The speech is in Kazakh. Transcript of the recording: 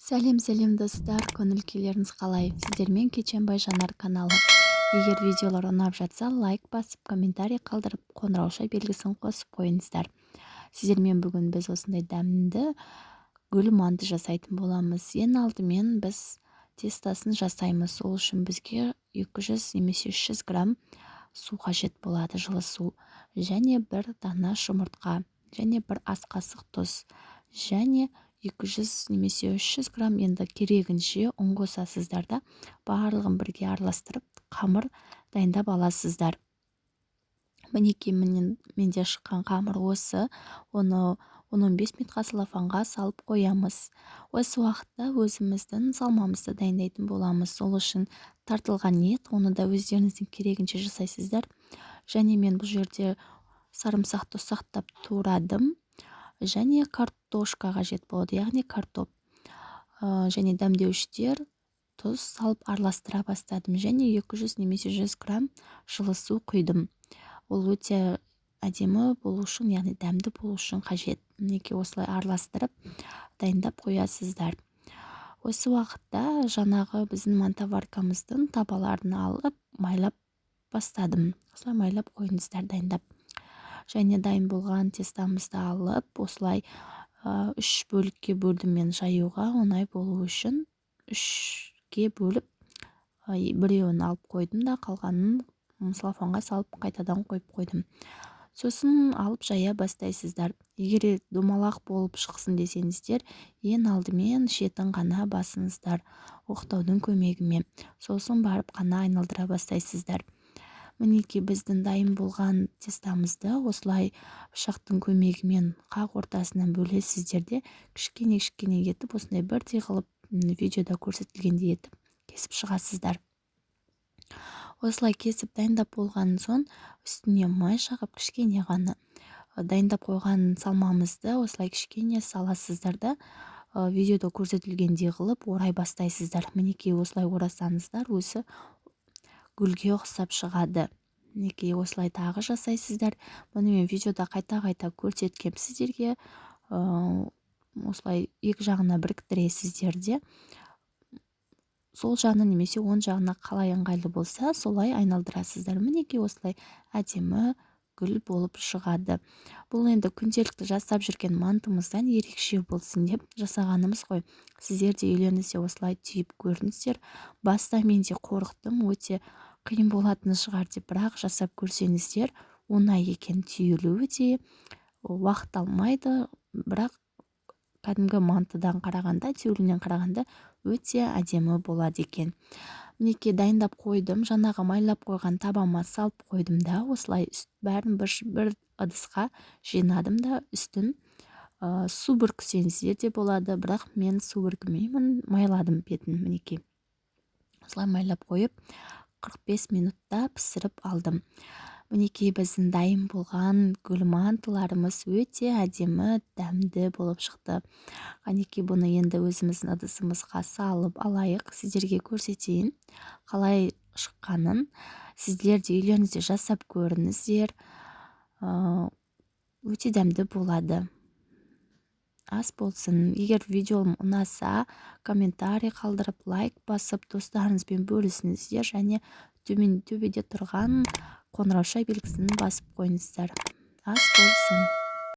Сәлем достар, көңіл-күйлеріңіз қалай? Сіздермен Кеченбай Жанар каналы. Егер видеолар ұнап жатса, лайк басып, комментарий қалдырып, қоңырауша белгісін қосып қойыңыздар. Сіздермен бүгін біз осындай дәмді гүл манты жасайтын боламыз. Ең алдымен біз тестасын жасаймыз. Ол үшін бізге 200 немесе 300 грамм су қажет болады, жылы су. Және бір дана жұмыртқа, және бір ас қасық тұз, және 200 немесе 300 грамм енді керегінше ұн қосасыздар да барлығын бірге араластырып қамыр дайындап аласыздар. Мінекей менде шыққан қамыр осы. Оны 10-15 минутқа целлофанға салып қоямыз. Осы уақытта өзіміздің салмамызды дайындайтын боламыз. Ол үшін тартылған ет, оны да өздеріңіздің керегінше жасайсыздар. Және мен бұл жерде сарымсақты ұсақтап турадым. Және картошка қажет болады, яғни картоп. Және дәмдеуіштер, тұз салып араластыра бастадым. Және 200 немесе 100 грамм жылы су құйдым. Ол өте әдемі болу үшін, яғни дәмді болу үшін қажет. Мінекей осылай араластырып дайындап қоясыздар. Осы уақытта жаңағы біздің мантоваркамыздың табаларын алып майлап бастадым. Осылай майлап қойыңыздар дайындап. Және дайын болған тестамызды алып, осылай 3 бөлікке бөлдім мен жаюға оңай болу үшін. 3-ге бөліп, біреуін алып қойдым да, қалғанын целлофанға салып қайтадан қойып қойдым. Сосын алып жая бастайсыздар. Егер домалақ болып шықсын десеңіздер, ең алдымен шетін ғана басыңыздар оқтаудың көмегімен. Сосын барып қана айналдыра бастайсыздар. Мінекей біздің дайын болған тестамызды осылай пышақтың көмегімен қақ ортасынан бөлесіздер де кішкене етіп, осындай бірдей қылып видеода көрсетілгендей етіп кесіп шығасыздар. Осылай кесіп дайындап болған соң үстіне май жағып кішкене ғана дайындап қойған салмамызды осылай кішкене саласыздар да видеода көрсетілгендей қылып орай бастайсыздар. Мінекей осылай орасаңыздар, өзі гүлге ұқсап шығады. Мінекей осылай тағы жасайсыздар. Бұны мен видеода қайта көрсеткем сіздерге. Осылай екі жағына біріктіресіздер де. Сол жағына немесе оң жағына қалай ыңғайлы болса, солай айналдырасыздар. Мінекей осылай әдемі гүл болып шығады. Бұл енді күнделікті жасап жүрген мантымыздан ерекше болсын деп жасағанымыз ғой. Сіздер де үйлеріңізде осылай түйіп көріңіздер. Баста мен де қорықтым, өте қиын болатын шығар деп, бірақ жасап көрсеңіздер, оңай екен түйілуі де, уақыт алмайды, бірақ кәдімгі мантыдан қарағанда, түйілуінен қарағанда өте әдемі болады екен. Мінекей дайындап қойдым, жаңағы майлап қойған табама салып қойдым да, осылай бәрін бір ыдысқа жинадым да, үстін су бүркісеңіздер де болады, бірақ мен су бүркімеймін, майладым бетін. Мінекей осылай майлап қойып 45 минутта пісіріп алдым. Мінекей біздің дайын болған гүл мантыларымыз өте әдемі, дәмді болып шықты. Қанекей бұны енді өзіміздің ыдысымызға салып алайық, сіздерге көрсетейін қалай шыққанын. Сіздер де үйлеріңізде жасап көріңіздер. Өте дәмді болады. Ас болсын. Егер видеом ұнаса, комментарий қалдырып, лайк басып, достарыңызбен бөлісіңіздер, және төбеде тұрған қоңырауша белгісін басып қойыңыздар. Ас болсын.